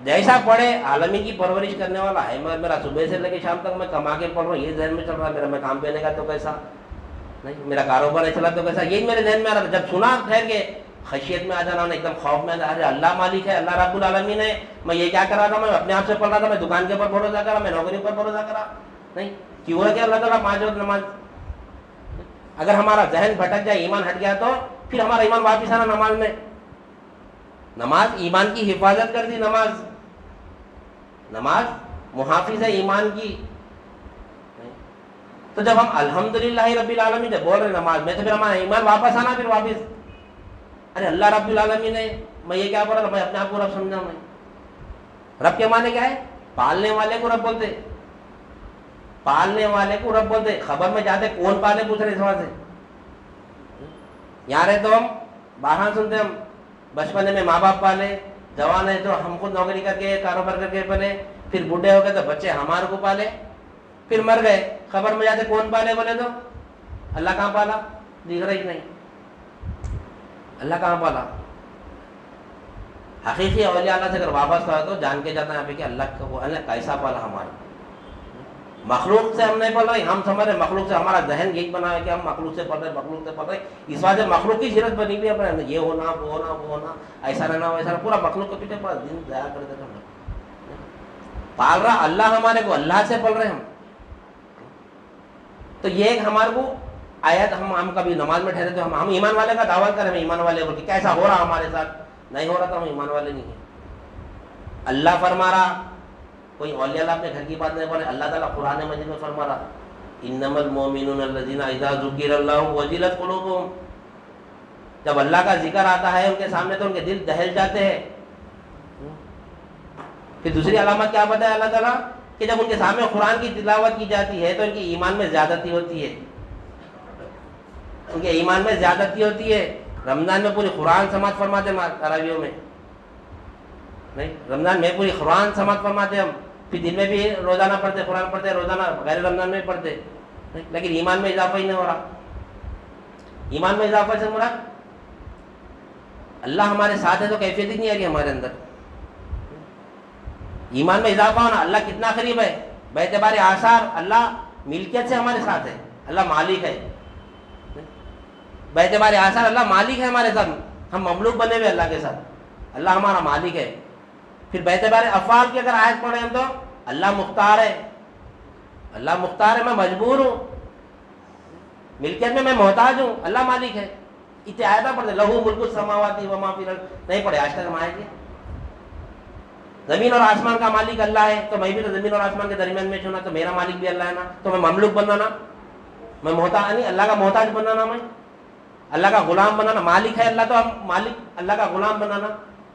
جیسا پڑھے عالمین کی پرورش کرنے والا ہے۔ میرا صبح سے لے کے شام تک میں کما کے پڑھ رہا ہوں، یہ ذہن میں چل رہا ہے، میرا میں کام پہ نہیں گا تو کیسا، نہیں میرا کاروبار نہیں چلا تو کیسا، یہی میرے ذہن میں آ رہا تھا۔ جب سنا ٹھہر کے خشیت میں آ جانا، ایک دم خوف میں آ جانا، ارے اللہ مالک ہے، اللہ رب العالمین ہے، میں یہ کیا کر رہا تھا، میں اپنے آپ سے پڑھ رہا تھا، میں دکان کے اوپر بھروسہ کرا، میں نوکری پر بھروسہ کرا، نہیں کیوں ہے کہ اللہ تعالیٰ 5 وقت نماز۔ اگر ہمارا ذہن بھٹک جائے، ایمان ہٹ گیا، تو پھر ہمارا ایمان واپس آنا نماز میں۔ نماز ایمان کی حفاظت کر دی، نماز محافظ ہے ایمان کی۔ تو جب ہم الحمدللہ رب العالمین جب بول رہے نماز میں، تو پھر ہمارا ایمان واپس آنا، پھر واپس ارے اللہ رب العالمین ہے، میں یہ کیا بول رہا، میں اپنے آپ کو رب سمجھا ہوں۔ میں رب کے معنی کیا ہے؟ پالنے والے کو رب بولتے، پالنے والے کو رب بولتے۔ خبر میں جاتے کون پالے پوچھ رہے اس بات سے، یہاں رہے تو ہم باہر سنتے، ہم بچپنے میں ماں باپ پالے، جوان ہے تو ہم خود نوکری کر کے کاروبار کر کے پالے، پھر بوڑھے ہو گئے تو بچے ہمارے کو پالے، پھر مر گئے، خبر میں جاتے کون پالے بولے تو اللہ کہاں پالا، دکھ رہا ہی نہیں، اللہ کہاں پالا۔ حقیقی اولیاء اللہ سے اگر وابستہ ہو تو جان کے جاتا ہے یہاں پہ کہ اللہ کو اللہ کیسا پالا ہمارا۔ مخلوق سے ہم نہیں پڑھ رہے، ہم سمجھ رہے مخلوق سے، ہمارا ذہن یہی بنا ہے کہ ہم مخلوق سے پڑھ رہے، اس وجہ سے مخلوق کی سیرت بنی ہوئی ہے اپنے، یہ ہونا وہ ہونا وہ ہونا، ایسا رہنا ویسا رہنا، پورا مخلوق کے پیچھے پورا دن ضائع کر دیتے ہیں۔ پال رہا اللہ ہمارے کو، اللہ سے پڑھ رہے ہم۔ تو یہ ایک ہمارے کو آیت، ہم کبھی نماز میں ٹھہرے تو ہم ایمان والے کا دعویٰ کریں، ہم ایمان والے بول کے کیسا ہو رہا ہمارے ساتھ، نہیں ہو رہا تو ہم ایمان والے نہیں ہیں۔ اللہ فرما رہا، کوئی اولیاء اللہ اپنے گھر کی بات نہیں بولے، اللہ تعالیٰ قرآن مجید میں فرما رہا انما المؤمنون الذین اذا ذکر اللہ وجلت قلوبہم، جب اللہ کا ذکر آتا ہے ان کے سامنے تو ان کے دل دہل جاتے ہیں۔ پھر دوسری علامت کیا بتایا اللہ تعالیٰ کہ جب ان کے سامنے قرآن کی تلاوت کی جاتی ہے تو ان کی ایمان میں زیادتی ہوتی ہے، ان کے ایمان میں زیادتی ہوتی ہے۔ رمضان میں پوری قرآن سماعت فرماتے ہیں تراویحوں میں، نہیں رمضان میں پوری قرآن سماعت فرماتے ہم، پھر دن میں بھی روزانہ پڑھتے، قرآن پڑھتے روزانہ، غیر رمضان میں پڑھتے، لیکن ایمان میں اضافہ ہی نہیں ہو رہا۔ ایمان میں اضافہ سے مراد اللہ ہمارے ساتھ ہے تو کیفیت ہی نہیں آ رہی ہمارے اندر۔ ایمان میں اضافہ ہونا، اللہ کتنا قریب ہے، باعتبار آثار اللہ ملکیت سے ہمارے ساتھ ہے، اللہ مالک ہے، باعتبار آثار اللہ مالک ہے ہمارے ساتھ، ہم مملوک بنے ہوئے اللہ کے ساتھ، اللہ ہمارا مالک ہے۔ پھر باعتبار افعال کی اگر آیت پڑھیں ہم تو اللہ مختار ہے، اللہ مختار ہے، میں مجبور ہوں، ملکیت میں محتاج ہوں، اللہ مالک ہے۔ اتنے آیتیں پڑھتے، لہو ملک السماوات وما فی الارض، نہیں پڑھے آج تک ہم آئے تھے۔ زمین اور آسمان کا مالک اللہ ہے، تو میں بھی تو زمین اور آسمان کے درمیان میں چھونا، تو میرا مالک بھی اللہ ہے نا، تو میں مملوک بننا نا، میں محتاج نہیں، اللہ کا محتاج بننا نا، میں اللہ کا غلام بنانا، مالک ہے اللہ تو ہم مالک اللہ کا غلام بنانا،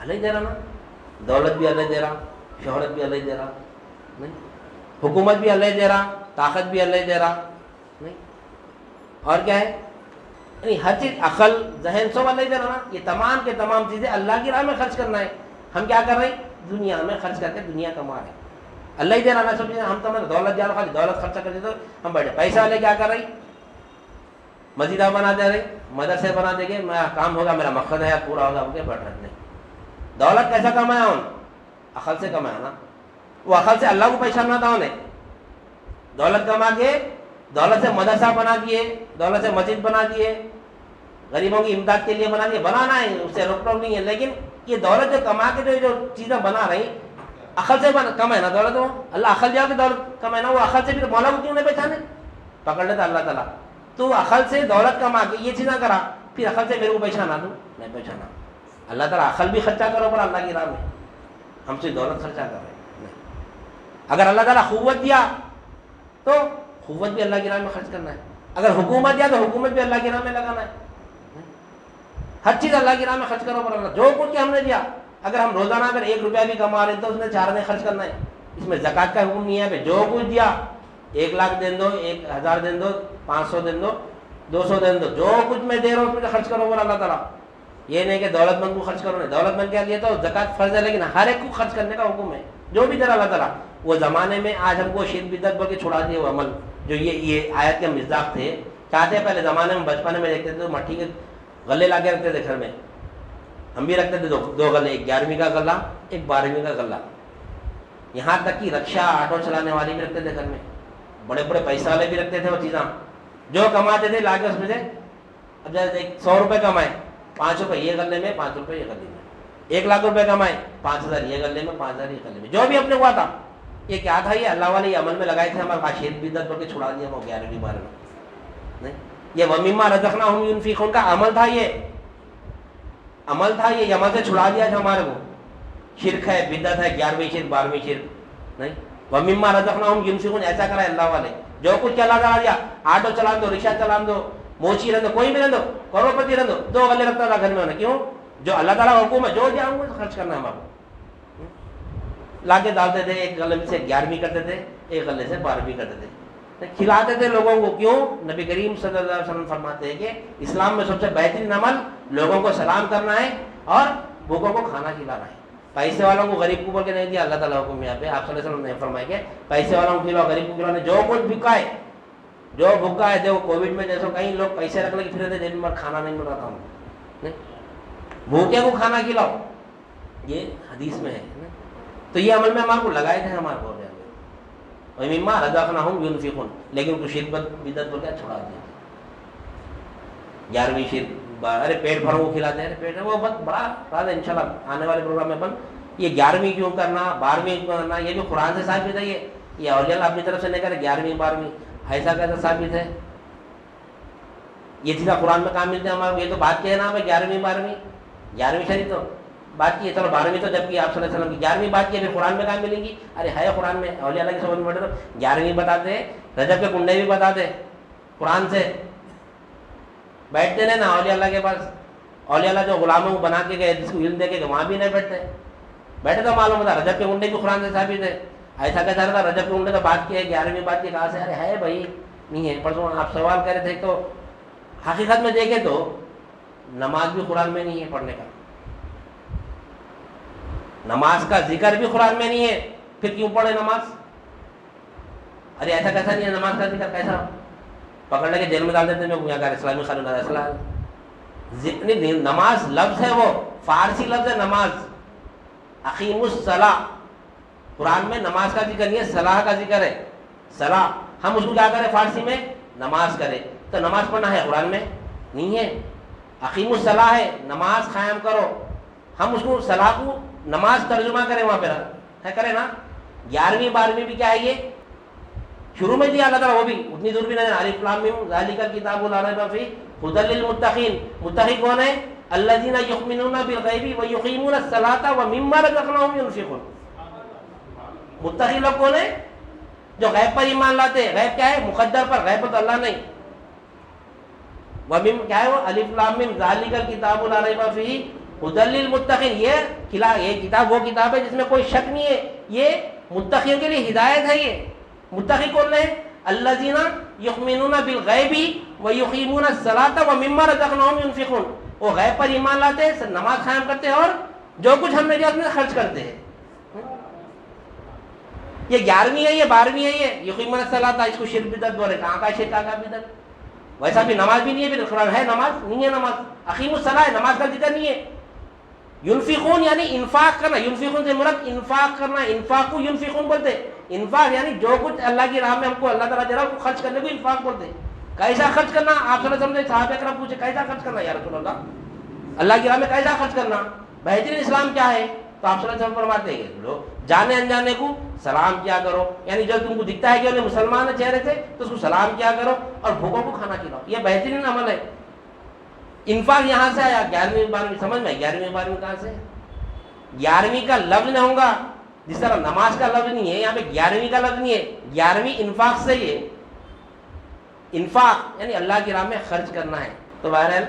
اللہ ہی دے رہا نا. دولت بھی اللہ دے رہا, شہرت بھی اللہ دے رہا, نہیں, حکومت بھی اللہ دے رہا, طاقت بھی اللہ دے رہا, نہیں, اور کیا ہے, یعنی ہر چیز, عقل, ذہن, سب اللہ دے رہا نا. یہ تمام کے تمام چیزیں اللہ کی راہ میں خرچ کرنا ہے. ہم کیا کر رہے ہیں, دنیا میں خرچ کر کے دنیا کما رہے ہیں. اللہ ہی دے رہا نا سب چیزیں. ہم تو دولت جا رہا, خالی دولت خرچہ کر دیتے ہم بیٹھے. پیسہ والے کیا کر رہے ہیں, مسجدہ بنا دے رہے, مدرسے بنا دیں گے, میرا کام ہوگا, میرا مقصد ہے پورا ہوگا, کے بیٹھ رہے. دولت کیسا کمایا ان, عقل سے کمایا نا. وہ عقل سے اللہ کو پہچاننا تھا انہیں. دولت کما کے دولت سے مدرسہ بنا دیے, دولت سے مسجد بنا دیے, غریبوں کی امداد کے لیے بنا دیے. بنانا ہے, اس سے روک ٹوک نہیں ہے, لیکن یہ دولت جو کما کے جو چیزیں بنا رہی, عقل سے کمائے نا دولت. وہ اللہ عقل جا کے دولت کمائے نا. وہ عقل سے بھی مولا کو کیوں نہیں پہچانے, پکڑ لیتا اللہ تعالیٰ. تو عقل سے دولت کما کے یہ چیزیں کرا, پھر عقل سے میرے کو پہچانا, تو نہیں پہچانا. اللہ تعالیٰ عقل بھی خرچہ کرو پر اللہ کی راہ میں, ہم سے دولت خرچہ کر رہے ہیں. اگر اللہ تعالیٰ قوت دیا تو قوت بھی اللہ کی راہ میں خرچ کرنا ہے. اگر حکومت دیا تو حکومت بھی اللہ کی راہ میں لگانا ہے. ہر چیز اللہ کی راہ میں خرچ کرو پر اللہ. جو کچھ ہم نے دیا, اگر ہم روزانہ اگر 1 روپیہ بھی کما رہے ہیں تو اس میں 4 آنے خرچ کرنا ہے. اس میں زکوٰۃ کا حکم نہیں ہے. جو کچھ دیا 1 لاکھ دے دو, 1000 دے دو, 500 دے دو, 200 دے دو, جو کچھ میں دے رہا ہوں اس میں خرچ کرو پر اللہ تعالیٰ. یہ نہیں کہ دولت مند کو خرچ کرو, نہیں. دولت مند کیا دیا تو زکوٰۃ فرض ہے, لیکن ہر ایک کو خرچ کرنے کا حکم ہے. جو بھی دے رہا اللہ تعالیٰ. وہ زمانے میں آج ہم کو شرک بدعت بول کے چھڑا دیے وہ عمل, جو یہ آیت کے مصداق تھے. چاہتے پہلے زمانے میں بچپن میں دیکھتے تھے تو مٹی کے غلے لا کے رکھتے تھے گھر میں. ہم بھی رکھتے تھے 2 غلے, ایک 11ویں کا غلہ, ایک 12ویں کا غلہ. یہاں تک کہ رکشا آٹو چلانے والے بھی رکھتے تھے گھر میں, بڑے بڑے پیسہ والے بھی رکھتے تھے. وہ چیزاں جو کماتے تھے لا کے اس میں سے, اب جیسے 100 روپے کمائے, 5 روپے یہ غلے میں, 5 روپے یہ غلے میں. 1 لاکھ روپے کمائے, 5000 یہ غلے میں, 5000 یہ غلے میں. جو بھی اپنے ہوا تھا, یہ کیا تھا, یہ اللہ والے یہ عمل میں لگائے تھے. ہمارے پاس شرک بدعت بول کے چھڑا دیا وہ 11ویں 12ویں. یہ وَمِمَّا رَزَقْنَاهُمْ يُنْفِقُونَ کا عمل تھا. یہ عمل تھا, یہ عمل سے چھڑا دیا تھا ہمارے کو. شرک ہے, بدعت ہے, 11ویں شرک, 12ویں شرک نہیں. وَمِمَّا رَزَقْنَاهُمْ يُنْفِقُونَ ایسا کرا ہے اللہ والے. جو کچھ کیا اللہ تعالیٰ دیا, آٹو چلا دو, رکشا چلا دو, موچی رہ دو, کوئی بھی رہ دو, کروڑپتی رہ دو, 2 غلے رکھتا تھا گھر میں. کیوں, جو اللہ تعالیٰ حکم ہے, جو دیا ہوں گے خرچ کرنا ہے ہمارے کو. لا کے ڈالتے تھے, 1 غلے سے 11ویں کرتے تھے, 1 غلے سے 12ویں کرتے تھے. کھلاتے تھے لوگوں کو. کیوں, نبی کریم صلی اللہ علیہ وسلم فرماتے ہیں کہ اسلام میں سب سے بہترین عمل لوگوں کو سلام کرنا ہے اور بھوکوں کو کھانا کھلانا ہے. پیسے والوں کو غریب کو بول کے نہیں دیا اللہ تعالیٰ حکم. یہاں پہ آپ صلی اللہ علیہ وسلم نے فرمایا کہ پیسے والوں کو کھلاؤ, غریب کو کھلاؤ. جو کچھ بھوکا ہے, جو بھوکا ہے, جو کووڈ میں جیسے کئی لوگ پیسے رکھنے کے پھر دن میں کھانا نہیں مل رہا تھا, بھوکے کو کھانا کھلاؤ, یہ حدیث میں ہے. تو یہ عمل میں ہمارے کو لگائے تھے ہمارے کو. وَمِمَّا رَزَقْنَاهُمْ يُنْفِقُونَ, لیکن ان کو شرک بدعت بول کے چھڑا دیا. 11ویں شرک, ارے پیٹ بھروں کو کھلاتے ہیں, پیٹ وہ بہت بڑا راز ہے. انشاءاللہ آنے والے پروگرام میں یہ 11ویں کیوں کرنا, 12ویں کیوں کرنا, یہ بھی قرآن سے ثابت ہے. یہ اولیاء اللہ اپنی طرف سے نہیں کرے 11ویں 12ویں, ایسا کیسا ثابت ہے. یہ چیزیں قرآن میں کہاں ملتے ہیں ہمارے. یہ تو بات کیا ہے نا 11ویں 12ویں, 11ویں شریف تو بات کی ہے, چلو 12ویں تو جب کہ آپ صلی اللہ علیہ وسلم کی 11ویں بات کی ہے, پھر قرآن میں کہاں ملیں گی. ارے ہے قرآن میں, اولیاء اللہ کی صحبت میں بیٹھے تو 11ویں بتاتے, رجب کے کنڈے بھی بتاتے قرآن سے. بیٹھتے نہیں نا اولیاء اللہ کے پاس. اولیاء اللہ جو غلاموں کو بنا کے گئے, جس کو علم دے کے وہاں بھی نہیں بیٹھتے. بیٹھے تو معلوم ہوتا رجب کے کنڈے بھی قرآن سے ثابت ہے. ایسا کیسا رہتا رجب کے کنڈے تو بات کی ہے, 11ویں بات کی کہاں سے. ارے ہے بھائی, نہیں ہے. پرسوں آپ سوال کر رہے تھے تو حقیقت میں دیکھے تو نماز بھی قرآن میں نہیں ہے پڑھنے کا. نماز کا ذکر بھی قرآن میں نہیں ہے, پھر کیوں پڑھے نماز. ارے ایسا کیسا نہیں ہے, نماز کا ذکر کیسا, پکڑ لے کے جیل میں ڈال دیتے ہیں. یہاں کا اسلامی قانون نماز لفظ ہے, وہ فارسی لفظ ہے نماز. اقیم الصلاۃ, قرآن میں نماز کا ذکر نہیں ہے, صلاح کا ذکر ہے. صلاح ہم اس کو کیا کریں فارسی میں نماز کرے, تو نماز پڑھنا ہے قرآن میں نہیں ہے. اقیم الصلاۃ ہے, نماز قائم کرو. ہم اس کو صلاح کو نماز ترجمہ کریں, وہاں پہ ہے کرے نا. 11ویں 12ویں بھی کیا ہے, یہ شروع میں دیا اللہ تعالیٰ, وہ بھی اتنی دور بھی نہیں. الف لام میم ذالک الکتاب لا ریب فیہ ھدی للمتقین. متقی کون ہے, الذین یؤمنون بالغیب ویقیمون الصلاۃ ومما رزقناہم ینفقون. متقی لوگ کون ہے, جو غیب پر ایمان لاتے ہیں. غیب کیا ہے, مقدر پر, غیب تو اللہ نہیں. ومم کیا ہے وہ, الف لام میم ذالک الکتاب لا ریب فیہ ہدی للمتقین، یہ کتاب وہ کتاب ہے جس میں کوئی شک نہیں ہے، یہ متقیوں کے لیے ہدایت ہے۔ یہ متقی کون ہے؟ الذین یؤمنون بالغیب ویقیمون الصلاۃ ومما رزقناہم ینفقون، وہ غیب پر ایمان لاتے ہیں، نماز قائم کرتے ہیں اور جو کچھ ہم نے دیا اس میں خرچ کرتے ہیں۔ یہ 11ویں ہے، یہ 12ویں ہے، یہ یقیمون الصلاۃ، اس کو شرک بدعت بولے، کہاں کا شرک، کہاں کا بدعت؟ ویسا بھی نماز بھی نہیں ہے، پھر قرآن ہے نماز نہیں ہے، نماز اقیم الصلاۃ نماز کا ذکر نہیں ہے۔ ینفقون یعنی انفاق کرنا، ینفقون سے مراد انفاق کرنا، انفاق کو ینفقون بولتے، انفاق یعنی جو کچھ اللہ کی راہ میں ہم کو اللہ تعالیٰ دے رہا ہے وہ خرچ کرنے کو انفاق بولتے۔ کیسا خرچ کرنا؟ آپ صلی اللہ علیہ وسلم سے صحابہ کرام پوچھے کیسا خرچ کرنا یا رسول اللہ کی راہ میں کیسا خرچ کرنا، بہترین اسلام کیا ہے؟ تو آپ صلی اللہ علیہ وسلم فرماتے ہیں لو جانے انجانے کو سلام کیا کرو، یعنی جب تم کو دکھتا ہے کہ انہیں مسلمان ہے چہرے سے تو اس کو سلام کیا کرو اور بھوکوں کو کھانا کھلاؤ، یہ بہترین عمل ہے۔ انفاق یہاں سے آیا 11ویں 12ویں، سمجھ میں 11ویں 12ویں کہاں سے؟ 11ویں کا لفظ نہ ہوگا جس طرح نماز کا لفظ نہیں ہے، یہاں پہ 11ویں کا لفظ نہیں ہے، 11ویں انفاق سے ہی ہے، انفاق یعنی اللہ کی راہ میں خرچ کرنا ہے۔ تو بہرحال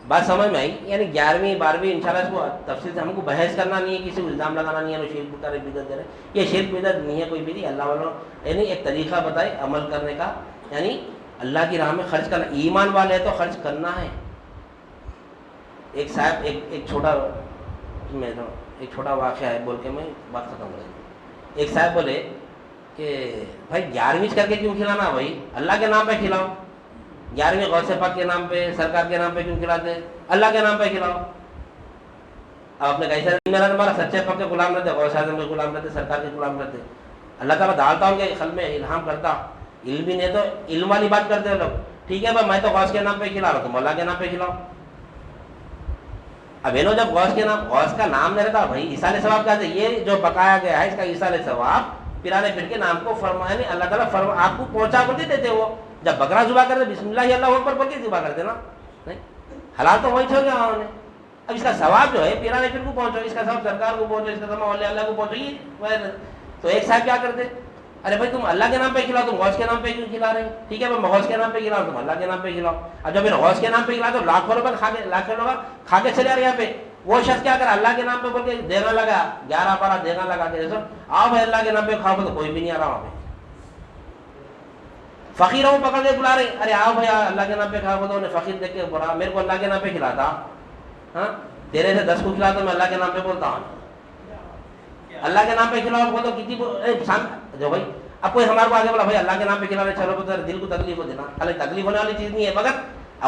بات سمجھ میں آئی، یعنی 11ویں 12ویں انشاءاللہ اس کو تفصیل سے ہم کو بحث کرنا نہیں ہے، کسی کو الزام لگانا نہیں ہے وہ شرک بتا رہے بدعت دے رہے، یہ شرک بدعت نہیں ہے کوئی بھی، اللہ والوں یعنی ایک طریقہ بتائے عمل کرنے کا، یعنی اللہ کی راہ میں خرچ کرنا، ایمان والے تو خرچ کرنا ہے۔ ایک صاحب ایک چھوٹا واقعہ ہے بول کے میں بات ختم کر دوں۔ ایک صاحب بولے کہ بھائی 11ویں کر کے کیوں کھلانا بھائی، اللہ کے نام پہ کھلاؤ، 11ویں غوث پاک کے نام پہ سرکار کے نام پہ کیوں کھلاتے، اللہ کے نام پہ کھلاؤ۔ اب آپ نے کیسا میرا تمہارا سچے پاک کے غلام رہتے، غوث اعظم کے غلام رہتے، سرکار کے غلام رہتے، اللہ تعالیٰ ڈالتا ہوں کہ قلب میں الہام کرتا، علم بھی نہیں تو علم والی بات کرتے ہو لوگ، ٹھیک ہے بھائی میں تو غوث کے نام پہ کھلا رہا ہوں، تم اللہ کے نام پہ کھلاؤ۔ اب جب غوث کے نام، غوث کا نام نہیں رہتا بھائی، ایصال ثواب کہتے ہیں، یہ جو بقایا گیا ہے اس کا ایصال ثواب پرانے پھر کے نام کو فرمایا نہیں، اللہ تعالیٰ آپ کو پہنچا کر دیتے وہ، جب بکرا ذبح کرتے بسم اللہ اللہ اکبر بول کے ذبح کرتے نا، نہیں حلال تو وہی چھوڑ گیا انہوں نے، اب اس کا ثواب جو ہے پیرانے پھر کو پہنچو، اس کا ثواب سرکار کو پہنچو، اس کا ثواب اولیاء اللہ کو پہنچو، یہ تو ایک صاحب کیا کرتے، ارے بھائی تم اللہ کے نام پہ کھلاؤ، تم غوث کے نام پہ کیوں کھلا رہے ہو، ٹھیک ہے میں غوث کے نام پہ کھلاؤ، تم اللہ کے نام پہ کھلاؤ، اور جب غوث کے نام پہ کھلاؤ تو لاکھوں روپے لاکھوں لوگ کھا کے چلے آ رہے یہاں پہ، وہ شخص کیا کرا اللہ کے نام پہ بول کے دینا لگا، 11 دینا لگا کے آؤ بھائی اللہ کے نام پہ کھاؤ، تو کوئی بھی نہیں آ رہا وہاں پہ، فقیروں کو پکڑ کے بلا رہے، ارے آؤ بھائی اللہ کے نام پہ کھاؤ، تو انہیں فقیر دیکھ کے بولا میرے کو اللہ کے نام پہ کھلاتا، ہاں تیرے سے 10 کو کھلاتا میں اللہ کے نام پہ بولتا ہوں، اللہ کے نام پہ کھلاؤ بولو کتنی جو بھائی اب کوئی ہمارے کو آگے بولا بھائی اللہ کے نام پہ کھلا رہے، چلو تو دل کو تکلیف ہو دینا، حالانکہ تکلیف ہونے والی چیز نہیں ہے، مگر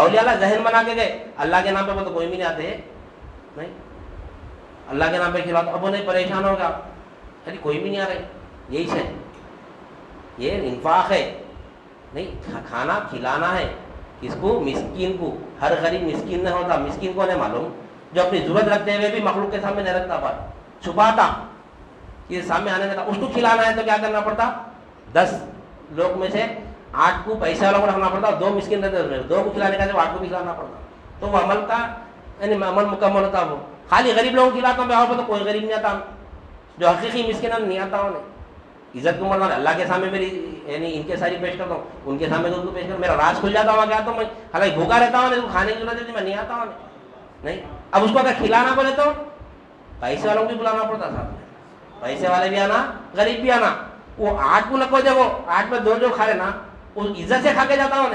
اولیاء اللہ ذہن بنا کے گئے اللہ کے نام پہ بولتے کوئی بھی نہیں آتے، نہیں اللہ کے نام پہ کھلاؤ، اب انہیں پریشان ہوگا، ارے کوئی بھی نہیں آ رہے، یہی سے یہ انفاق ہے، نہیں کھانا کھلانا ہے، کس کو؟ مسکین کو، ہر غریب مسکین نہیں ہوتا، مسکین کو نہیں معلوم، جو اپنی ضرورت رکھتے ہوئے بھی مخلوق کے سامنے نہیں رکھتا، پر چھپاتا، یہ سامنے آنے دیتا، اس کو کھلانا ہے تو کیا کرنا پڑتا، 10 لوگ میں سے 8 کو پیسے والا کو رکھنا پڑتا، 2 مسکین رہتے 2 کو کھلانے کا 8 کو بھی کھلانا پڑتا، تو وہ عمل کا یعنی عمل مکمل ہوتا، وہ خالی غریب لوگوں کو کھلاتا ہوں میں، تو کوئی غریب نہیں آتا، جو حقیقی مسکین نہیں آتا انہیں عزت کو مرنا، اللہ کے سامنے میری یعنی ان کے ساری پیش کرتا ہوں، ان کے سامنے ان کو پیش کر میرا راز کھل جاتا ہوں، کیا تو میں حالانکہ بھوکا رہتا ہوں، کھانے کی ضرورت ہے میں نہیں آتا ہوں، نہیں اب اس کو اگر کھلانا بولے تو پیسے والوں کو بھی بلانا پڑتا تھا، پیسے والے بھی آنا غریب بھی آنا، وہ 8 کو لگو جب وہ 8 میں 2 جو کھا لینا اس عزت سے کھا کے جاتا ہوں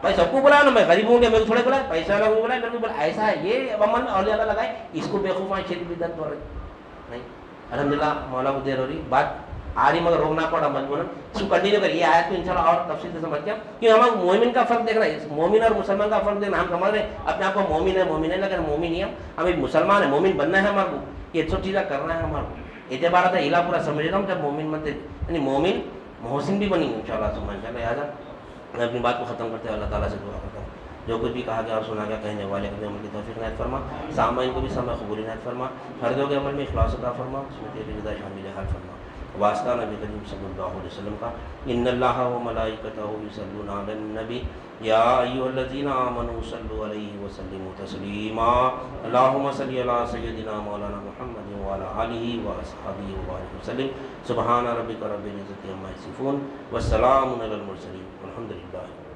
بھائی، سب کو بلایا نا، میں غریب ہوں گے میرے کو تھوڑے بلائے، پیسے والوں کو بلائے میرے کو بلائے، ایسا ہے یہ عمل میں اولیاء اللہ لگائے، اس کو بیوقوفاں شرک بدعت بول رہے نہیں، الحمدللہ مولا کو دیر ہو رہی، بات آ رہی مگر روکنا پڑا مجبوراً، اس کو کنٹینیو کریے، آیت کو انشاءاللہ اور تفصیل سے سمجھ کے، کیوں ہمیں مومن کا فرق دیکھنا ہے، مومن اور مسلمان کا فرق دیکھنا، ہم سمجھ رہے ہیں اپنے آپ کو مومن ہے لیکن مومن نہیں ہم ایک مسلمان ہیں، مومن بننا ہے ہمارے کو، یہ سب چیزیں کرنا ہے ہمارے کو، اعتبارات ہے ہلا پورا سمجھ رہا ہوں، جب مومن بنتے یعنی مومن محسن بھی بنیں گے انشاءاللہ سبحانہ لہٰذا میں اپنی بات کو ختم کرتے ہیں، اللہ تعالیٰ سے دعا کرتا ہوں جو کچھ بھی کہا گیا اور سنا گیا کہنے والے اپنے عمل کی توفیق عنایت فرما، سامعین کو بھی سمع قبول عنایت فرما، فردوں کے عمل میں اخلاص عطا فرما، اس میں تیری رضا شامل حال فرما، واسطہ نبی کریم صلی اللہ علیہ وسلم کا، ان اللہ و ملائکتہ یصلون علی النبی یا ایھا الذین آمنوا صلوا علیہ وسلموا تسلیما، اللہم صلی علی سیدنا مولانا محمد وعلی آلہ واصحابہ وبارک وسلم، سبحان ربک رب العزۃ عما یصفون والسلام علی المرسلین والحمد للہ۔